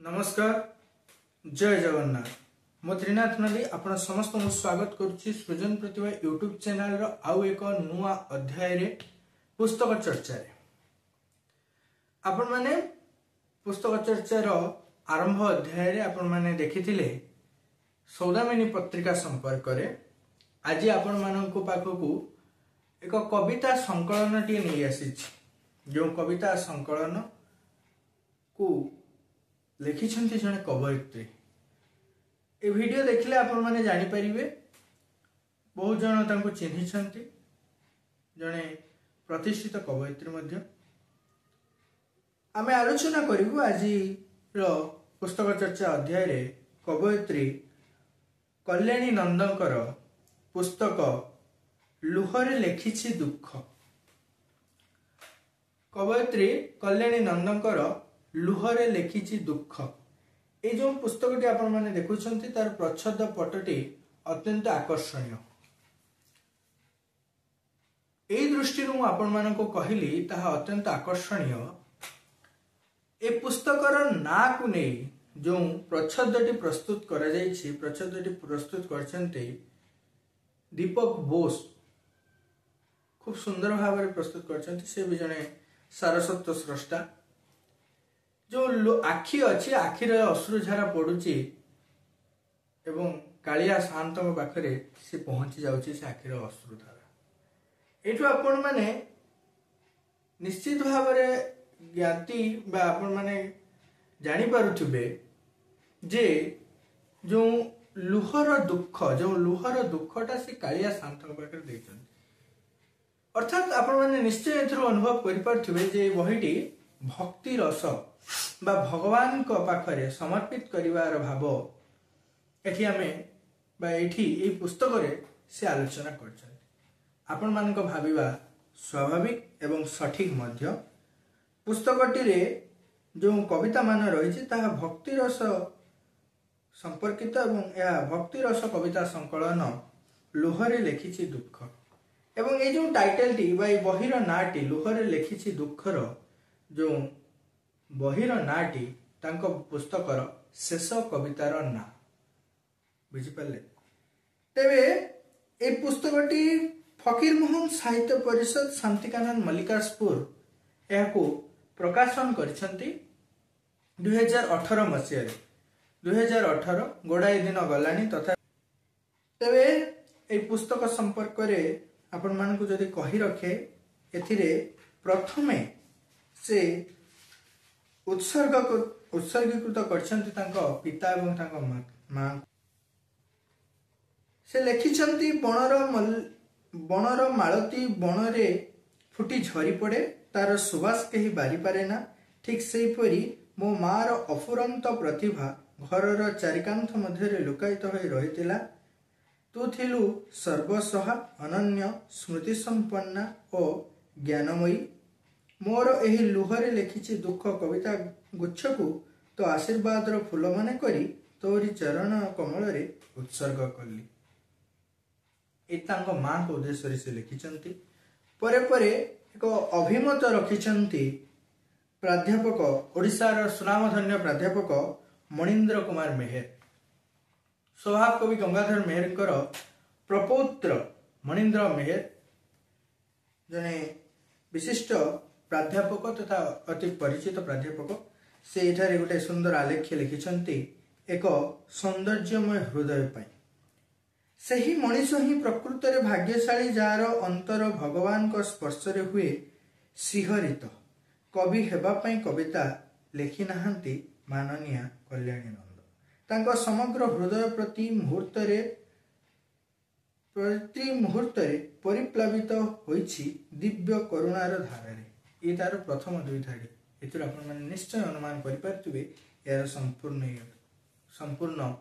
नमस्कार जय जगन्नाथ मो त्रिनाथ नदी आपण समस्त स्वागत करुच्ची सृजन प्रतिभा यूट्यूब चैनल रो आउ एक नुआ अध्याय रे पुस्तक चर्चा रे आपण माने पुस्तक चर्चा रो आरंभ अध्याय रे आपण माने देखिथिले सौदामिनी पत्रिका संपर्क रे आज आपण माननको पाखकू एक कविता संकलन टी नै आसीछि जो कविता संकलन को लिखिछन्ति जने कवयित्री ए वीडियो देखले आपण माने जानि परिबे बहुत जन तांको चिन्हिछन्ति जने प्रतिष्ठित कवयित्री मध्य आमे आलोचना करिबु आजि रो पुस्तक चर्चा अध्याय रे कवयित्री कल्याणी नंदकर पुस्तक लुहरे लेखिछि दुख कवयित्री कल्याणी नंदकर लुहरे लेखिछि दुख ए जो पुस्तकटी आपण माने देखुछन्ति तार प्रच्छद पटटी अत्यंत आकर्षणीय ए दृष्टि रु आपण मानको कहिली ताहा अत्यंत आकर्षणीय ए पुस्तकर ना को नै जो प्रच्छदटी प्रस्तुत करा जायछि प्रच्छदटी प्रस्तुत करछन्ति दीपक बोस खूब सुंदर भाव रे प्रस्तुत करछन्ति से भी जने सारस्वत स्रष्टा जो आखि अच्छी आखिर अश्रुझारा पड़ुची एवं कालिया शांत पाखरे से पहुंची जाउची से आखिर अश्रुधारा एठु आपण माने निश्चित भाव रे ज्ञाति बा आपण माने जानि पारुथिबे जे जो लुहर दुखटा से कालिया शांत पाखरे दैछन अर्थात आपण माने निश्चय एथरो अनुभव करि पारुथिबे जे बहिटी भक्ति रस बा भगवान को पाखरे समर्पित करिवार भाव एठी हमें बा एठी ए पुस्तक रे से आलोचना करछन आपण मान को भाबिबा स्वाभाविक एवं सठिक मध्य पुस्तकटी रे जो कविता मान रहिछि ताहा भक्ति रस संपर्कित एवं या भक्ति रस कविता संकलन लुहरे लेखिछि दुख एवं ए जो टाइटल टी बा बहिर नाटी लुहरे लेखिछि दुखर जो बहिर नाटी तांको पुस्तकर शेष कवितार ना बुझी पाले तेबे ए पुस्तकटी फकीर मोहन साहित्य परिषद शांतिकानंद मल्लिकासपुर याको प्रकाशन करछन्ति 2018 मसिया रे 2018 गोडाई दिन गलानी तथा तेबे ए पुस्तक संपर्क रे आपण मानकु जदी कहि रखे एथिरे प्रथमे से उत्सर्गीकृत करछन्ति तांको पिता एवं तांको मां से लेखिछन्ति बनर मालती बनरे फुटी झरी पड़े तार सुवास केही बारी पारे ना ठीक सेही परी मो मार अफुरंत प्रतिभा घरर चारिकांथ मध्य लुकायित होई रहितिला तू थिलु सर्वसहा अनन्य स्मृति संपन्ना और ज्ञानमयी मोर एही लुहरे लेखिछि दुख कविता गुच्छकु तो आशीर्वाद रो फूल माने करी तोरी चरण कमल रे उत्सर्ग कली एतांग मां को उद्देश्य से लिखिछन्ति परे परे एक अभिमत रखिछन्ति प्राध्यापक ओडिसा रो सुनामधन्य प्राध्यापक मणिन्द्र कुमार मेहर स्वभाव कवि गंगाधर मेहरकर प्रपौत्र मणिन्द्र मेहर जने विशिष्ट प्राध्यापक तथा अति परिचित प्राध्यापक से एठारे गोटे सुंदर आलेख्य लिखिछन्ति एक सौंदर्यमय हृदय पाई सही मनीष ही प्रकृत रे भाग्यशाली जार अंतर भगवान को स्पर्श रे हुए सिहरित कवि हेबा पई कविता लेखि नाहंती माननीय कल्याणी नंद तांको समग्र हृदय प्रति मुहूर्त रे परिप्लावित होइछि दिव्य करुणार धारा रे ये तार प्रथम दुई धाड़ी एथुर आपण माने निश्चय अनुमान करि पारथुबे यार संपूर्ण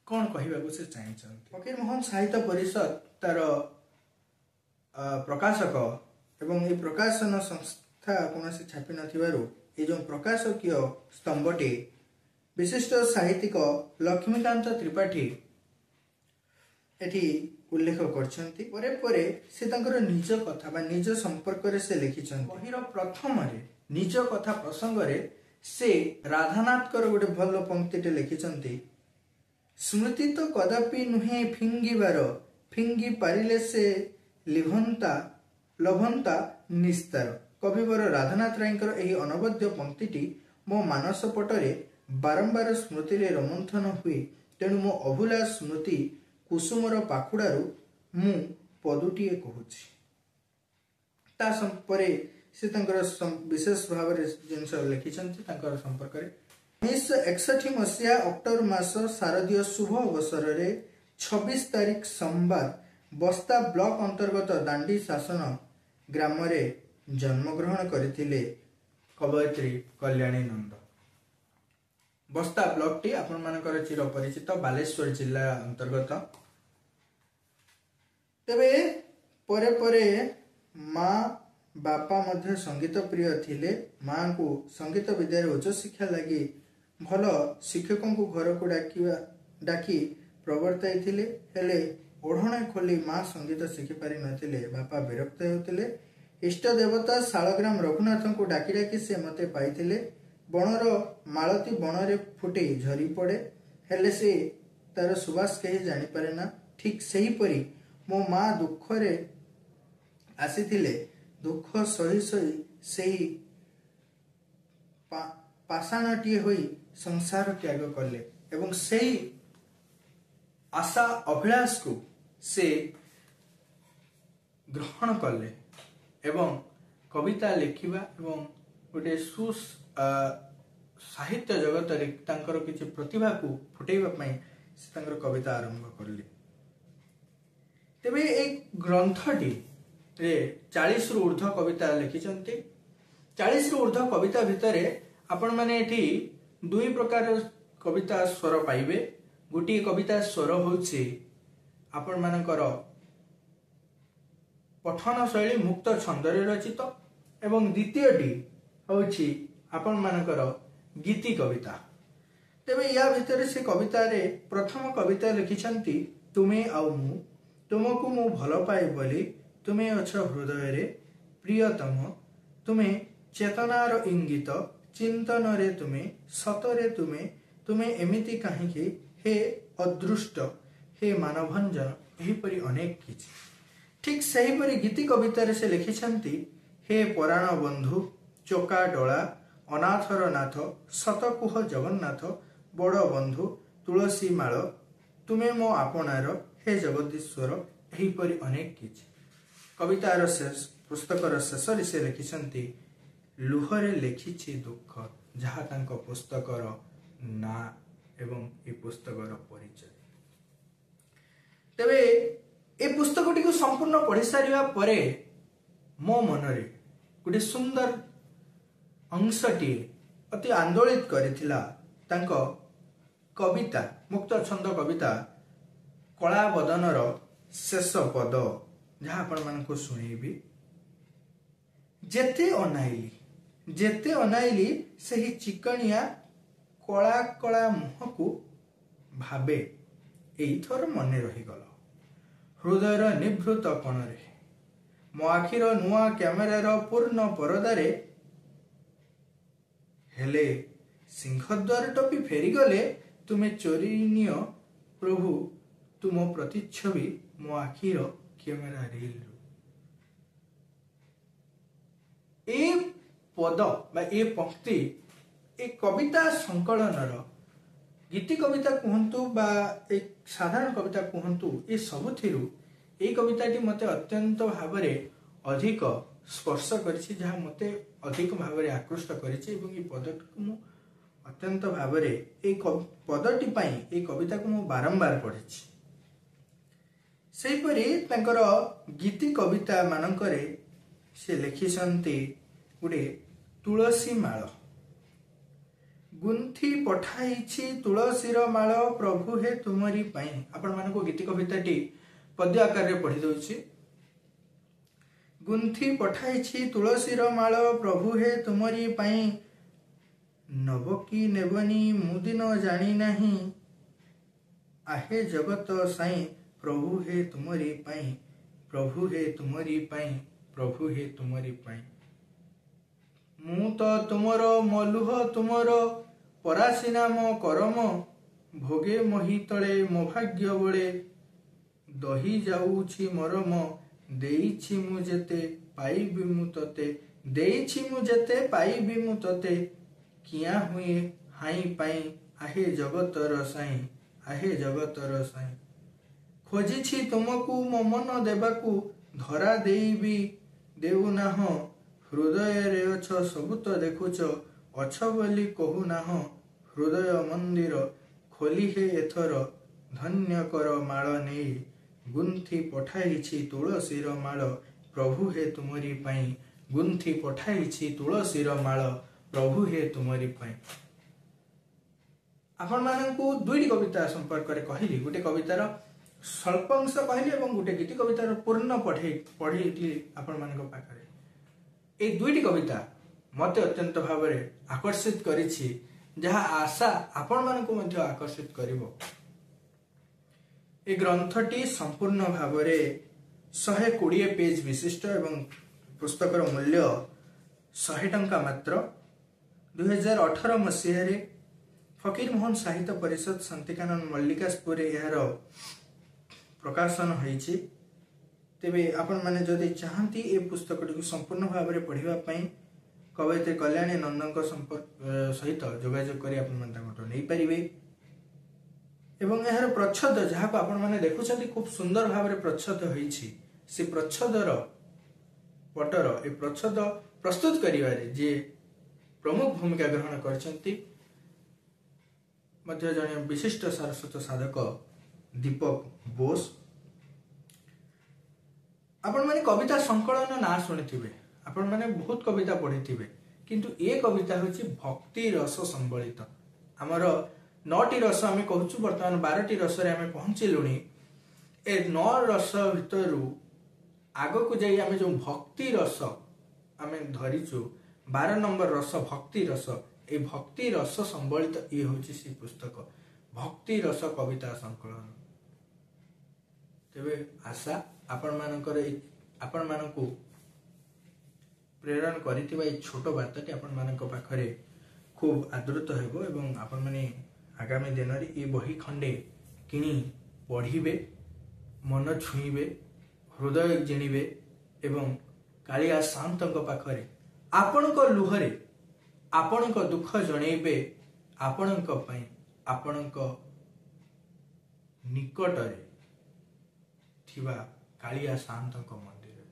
कोन कहिबाकू से चाहिछन्ति फकीर मोहन साहित्य परिषद तार प्रकाशक एवं ए प्रकाशन संस्था कोनसे छापी नथिबारु ए जो प्रकाशकीय स्तंभटे विशिष्ट साहित्यिक लक्ष्मीकांत त्रिपाठी एठी उल्लेख करछन्ति परे परे से तांकर निज कथा बा निज संपर्क रे से लिखिछन्ति बहिर प्रथम रे निज कथा प्रसंग रे से राधानाथ गोटे भल पंक्तिटे लिखिछन्ति स्मृति तो कदापि नुहे फिंगिबार फिंगी पारिले से लभंता निस्तार। कविवर राधानाथ रायकर एही अनवद्य पंक्तिटी मो मानस पटरे बारंबार स्मृति रे रोमंथन हुए। तेणु मो अभुला स्मृति कुसुमर पाखुड़ारू मु पदुटीए कहूछि। ता संपरे से विशेष भाव जिनस लिखिछन्ति तांकर संपर्क रे 1961 मसीहा अक्टोबर मास शारदीय शुभ अवसर रे 26 तारिख सोमवार बस्ता ब्लॉक अंतर्गत दांडी शासन ग्राम रे जन्मग्रहण करथिले कवयित्री कल्याणी नंद। बस्ता ब्लॉक टी आपण मानकर चिर परिचित बालेश्वर जिला अंतर्गत। तेबे परे परे माँ बापा मध्य संगीत प्रिय थिले। माँ को संगीत विद्या उच्च शिक्षा लगी भल शिक्षकों को घर को डाकी प्रवर्ताई थिले। हेले ओढ़णा खोली माँ संगीत शिखि पारि नथिले। बापा विरक्त होतिले। इष्ट देवता शालग्राम रघुनाथ को डाकी डाकी से मते पाइथिले। बणर मालती बणरे फुटे झरी पड़े हेले से तार सुबास कहीं जानी पारे ना। ठीक सही परी मो माँ दुख रे आसीथिले। दुख सही सही सही पाषाणटीए होई संसार त्याग कले एवं सही आशा अभिलाष को से ग्रहण कले एवं कविता लिखिबा एवं गोटे साहित्य जगत रे तांकर किछि प्रतिभा को फुटेइबा पई से तांकर कविता आरंभ करले। तेबे एक ग्रंथटी रे 40 रु ऊर्ध्व कविता लिखिछन्ति। 40 रु ऊर्ध्व कविता भितरे आपण माने एठी दुई प्रकार कविता स्वर पाइबे। गोटे कविता स्वर होछि आपण मानकर पठन शैली मुक्त छंदरे रचित एवं द्वितीयटी होछि आपण मानकर गीति कविता। तेबे या भितर से कविता रे प्रथम कविता लिखिछन्ति तुमे आउ मु तुमको मु भल पाए बोली तुमे अछ हृदय रे प्रियतम तुमे चेतनार इंगित चिंतन रे तुमे सतरे तुमे एमिति काहीकि हे अदृष्ट हे मानभंजन एहीपरि अनेक किछि। ठीक सही परि गीति कविता रे से लिखिछन्ति हे पराण बंधु चोका डोला अनाथर नाथ सतकुह जगन्नाथ बड़ बंधु तुलसी माल तुमे मो आपणार हे जगदीश्वर एहीपरि अनेक किछि। कवितार शेष पुस्तकर शेष से लिखिछन्ति लुहरे लिखिछि दुख जहा तांको पुस्तकर ना एवं ए पुस्तकर परिचय। तेबे ए पुस्तकटी को संपूर्ण पढ़ी सारिबा परे मो मनरे गोटे सुंदर अंशटी अति आंदोलित करिथिला तांको कविता मुक्त छंद कविता कला बदनर शेष पद जहाँ आपण मानको सुनेबी जेते अनाइली सही चिकनिया कला कला मुह को भाबे एइथर मने रहीगल हृदयर निभृत कणरे मो आखिर नुआ कैमेरार पूर्ण परदारे हेले सिंहद्वार टपी फेरीगले तुमे चोरी नियो प्रभु तुम प्रतिच्छवि मो आखिर कैमेरा रील ए पद बा ए पंक्ति ए कविता संकलनर गीति कविता कहतु बा एक साधारण कविता कहतु ए सबुथिरु ए कविताटी मते अत्यंत भावरे अधिक स्पर्श करिछि जहा मते अधिक भावरे आकृष्ट करिछि एवं ए पदटी मु अत्यंत भावरे ए पदटी पई ए कविता को मु बारंबार पढिछि। सेहीपरि तांकर गीति कविता मानकरे से लिखिसंती गुडे तुलसी माळ गुंथी पठाइछि तुलसीर माळ प्रभु हे तुमरी पाई। आपण मानको गीति कविताटी पद्य आकार रे पढि दउछि। गुंथी पठाइछि तुलसीर माळ प्रभु हे तुमरी पाई नब की नेबनी मुदिन जानी नाही आहे जगत साई प्रभु हे तुमरी पाई प्रभु हे तुमरी पाई प्रभु हे तुमरी पाई ମୁଁ ତ ତୁମର ମଲୁହ ତୁମର ପରାସିନା ମୋ କରମ ଭୋଗେ ମହି ତଳେ ମୋ ଭାଗ୍ୟ ବଳେ ଦହି ଯାଉଛି ମରମ ଦେଇଛି ମୁଁ ଯେତେ ପାଇବି ମୁଁ ତତେ ଦେଇଛି ମୁଁ ଯେତେ ପାଇବି ମୁଁ ତତେ କିଆଁ ହୁଏ ହାଇଁ ପାଇଁ ଆହେ ଜଗତର ସାଇଁ ଆହେ ଜଗତର ସାଇଁ ଖୋଜିଛି ତୁମକୁ ମୋ ମନ ଦେବାକୁ ଧରା ଦେଇବି ଦେଉନାହଁ ହୃଦୟରେ ଅଛ ସବୁ ତ ଦେଖୁଛ ଅଛ ବୋଲି କହୁନାହଁ ହୃଦୟ ମନ୍ଦିର ଖୋଲି ହେ ଏଥର ଧନ୍ୟ କର ମାଳ ନେଇ ଗୁନ୍ଥି ପଠାଇଛି ତୁଳସୀର ମାଳ ପ୍ରଭୁ ହେ ତୁମରି ପାଇଁ ଗୁନ୍ଥି ପଠାଇଛି ତୁଳସୀର ମାଳ ପ୍ରଭୁ ହେ ତୁମରି ପାଇଁ। ଆପଣମାନଙ୍କୁ ଦୁଇଟି କବିତା ସମ୍ପର୍କରେ କହିଲି, ଗୋଟେ କବିତାର ସ୍ୱଳ୍ପ ଅଂଶ କହିଲି ଏବଂ ଗୋଟେ ଗୀତି କବିତାର ପୂର୍ଣ୍ଣ ପଢ଼େଇଲି ଆପଣମାନଙ୍କ ପାଖରେ। এই ଦୁଇଟି କବିତା ମୋତେ ଅତ୍ୟନ୍ତ ଭାବରେ ଆକର୍ଷିତ କରିଛି, ଯାହା ଆଶା ଆପଣମାନଙ୍କୁ ମଧ୍ୟ ଆକର୍ଷିତ କରିବ। এই ଗ୍ରନ୍ଥଟି ସମ୍ପୂର୍ଣ୍ଣ ଭାବରେ 120 ପେଜ ବିଶିଷ୍ଟ ଏବଂ ପୁସ୍ତକର ମୂଲ୍ୟ 100 ଟଙ୍କା ମାତ୍ର। 2018 ମସିହାରେ ଫକୀରମୋହନ ସାହିତ୍ୟ ପରିଷଦ ଶାନ୍ତିକାନନ ମଲ୍ଲିକାସପୁରରେ ଏହାର ପ୍ରକାଶନ ହୋଇଛି। ତେବେ ଆପଣମାନେ ଯଦି ଚାହାନ୍ତି ଏ ପୁସ୍ତକଟିକୁ ସମ୍ପୂର୍ଣ୍ଣ ଭାବରେ ପଢ଼ିବା ପାଇଁ କବୟିତ୍ରୀ କଲ୍ୟାଣୀ ନନ୍ଦଙ୍କ ସହିତ ଯୋଗାଯୋଗ କରି ଆପଣମାନେ ତାଙ୍କଠୁ ନେଇପାରିବେ। ଏବଂ ଏହାର ପ୍ରଚ୍ଛଦ ଯାହାକୁ ଆପଣମାନେ ଦେଖୁଛନ୍ତି ଖୁବ୍ ସୁନ୍ଦର ଭାବରେ ପ୍ରଚ୍ଛଦ ହୋଇଛି, ସେ ପ୍ରଚ୍ଛଦର ପଟର ଏ ପ୍ରଚ୍ଛଦ ପ୍ରସ୍ତୁତ କରିବାରେ ଯିଏ ପ୍ରମୁଖ ଭୂମିକା ଗ୍ରହଣ କରିଛନ୍ତି ମଧ୍ୟ ଜଣେ ବିଶିଷ୍ଟ ସାରସ୍ୱତ ସାଧକ ଦୀପକ ବୋଷ। ଆପଣମାନେ କବିତା ସଂକଳନ ନାଁ ଶୁଣିଥିବେ, ଆପଣମାନେ ବହୁତ କବିତା ପଢ଼ିଥିବେ, କିନ୍ତୁ ଏ କବିତା ହେଉଛି ଭକ୍ତି ରସ ସମ୍ବଳିତ। ଆମର 9ଟି ରସ ଆମେ କହୁଛୁ, ବର୍ତ୍ତମାନ 12ଟି ରସରେ ଆମେ ପହଞ୍ଚିଲୁଣି। ଏ 9 ରସ ଭିତରୁ ଆଗକୁ ଯାଇ ଆମେ ଯେଉଁ ଭକ୍ତି ରସ ଆମେ ଧରିଛୁ, 12 ନମ୍ବର ରସ ଭକ୍ତି ରସ, এই ଭକ୍ତି ରସ ସମ୍ବଳିତ ଇଏ ହେଉଛି ସେ ପୁସ୍ତକ ଭକ୍ତି ରସ କବିତା ସଂକଳନ। ତେବେ ଆଶା ଆପଣମାନଙ୍କୁ ପ୍ରେରଣ କରିଥିବା এই ଛୋଟ ବାର୍ତ୍ତାଟି ଆପଣମାନଙ୍କ ପାଖରେ ଖୁବ୍ ଆଦୃତ ହେବ ଏବଂ ଆପଣମାନେ ଆଗାମୀ ଦିନରେ ଏ ବହି ଖଣ୍ଡେ କିଣି ପଢ଼ିବେ, ମନ ଛୁଇଁବେ, ହୃଦୟ ଜିଣିବେ ଏବଂ କାଳିଆ ସାନ୍ତଙ୍କ ପାଖରେ ଆପଣଙ୍କ ଲୁହରେ ଆପଣଙ୍କ ଦୁଃଖ ଜଣେଇବେ, ଆପଣଙ୍କ ପାଇଁ ଆପଣଙ୍କ ନିକଟରେ ଥିବା କାଳିଆ ସାନ୍ତଙ୍କ ମନ୍ଦିରରେ।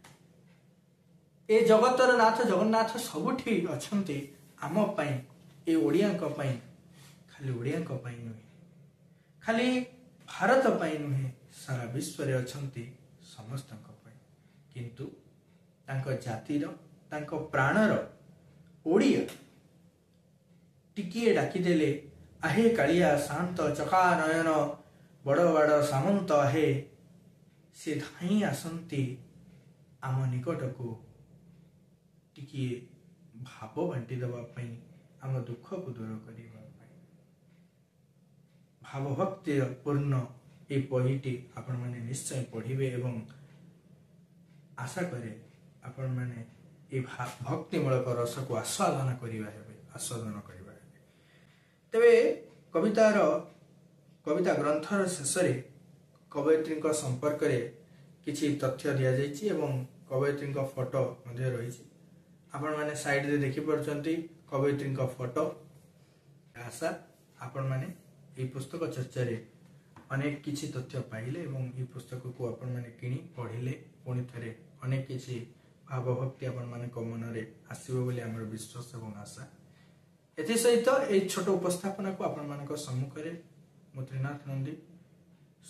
ଏ ଜଗତର ନାଥ ଜଗନ୍ନାଥ ସବୁଠି ଅଛନ୍ତି ଆମ ପାଇଁ, ଏ ଓଡ଼ିଆଙ୍କ ପାଇଁ, ଖାଲି ଓଡ଼ିଆଙ୍କ ପାଇଁ ନୁହେଁ, ଖାଲି ଭାରତ ପାଇଁ ନୁହେଁ, ସାରା ବିଶ୍ୱରେ ଅଛନ୍ତି ସମସ୍ତଙ୍କ ପାଇଁ। କିନ୍ତୁ ତାଙ୍କ ଜାତିର, ତାଙ୍କ ପ୍ରାଣର ଓଡ଼ିଆ ଟିକିଏ ଡାକିଦେଲେ ଆହେ କାଳିଆ ସାନ୍ତ ଚକା ନୟନ ବଡ଼ ବଡ଼ ସାମନ୍ତ ଆହେ, ସେ ଧାଇଁ ଆସନ୍ତି ଆମ ନିକଟକୁ ଟିକିଏ ଭାବ ବାଣ୍ଟି ଦେବା ପାଇଁ, ଆମ ଦୁଃଖକୁ ଦୂର କରିବା ପାଇଁ। ଭାବଭକ୍ତିର ପୂର୍ଣ୍ଣ এই ବହିଟି ଆପଣମାନେ ନିଶ୍ଚୟ ପଢ଼ିବେ ଏବଂ ଆଶା କରେ ଆପଣମାନେ এই ଭକ୍ତିମୂଳକ ରସକୁ ଆସ୍ୱାଦନ କରିବା ହେବେ। ତେବେ କବିତା ଗ୍ରନ୍ଥର ଶେଷରେ କବୟିତ୍ରୀଙ୍କ ସମ୍ପର୍କରେ କିଛି ତଥ୍ୟ ଦିଆଯାଇଛି ଏବଂ କବୟିତ୍ରୀଙ୍କ ଫଟୋ ମଧ୍ୟ ରହିଛି। ଆପଣମାନେ ସାଇଡ଼ରେ ଦେଖିପାରୁଛନ୍ତି କବୟିତ୍ରୀଙ୍କ ଫଟୋ। ଆଶା ଆପଣମାନେ ଏହି ପୁସ୍ତକ ଚର୍ଚ୍ଚାରେ ଅନେକ କିଛି ତଥ୍ୟ ପାଇଲେ ଏବଂ ଏହି ପୁସ୍ତକକୁ ଆପଣମାନେ କିଣି ପଢ଼ିଲେ ପୁଣି ଥରେ ଅନେକ କିଛି ଭାବଭକ୍ତି ଆପଣମାନଙ୍କ ମନରେ ଆସିବ ବୋଲି ଆମର ବିଶ୍ୱାସ ଏବଂ ଆଶା। ଏଥିସହିତ ଏହି ଛୋଟ ଉପସ୍ଥାପନାକୁ ଆପଣମାନଙ୍କ ସମ୍ମୁଖରେ ମୁଁ ତ୍ରିନାଥ ନନ୍ଦୀ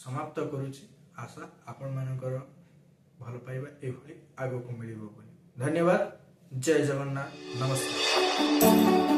ସମାପ୍ତ କରୁଛି। ଆଶା ଆପଣମାନଙ୍କର ଭଲ ପାଇବା ଏଭଳି ଆଗକୁ ମିଳିବ ବୋଲି। ଧନ୍ୟବାଦ। ଜୟ ଜଗନ୍ନାଥ। ନମସ୍କାର।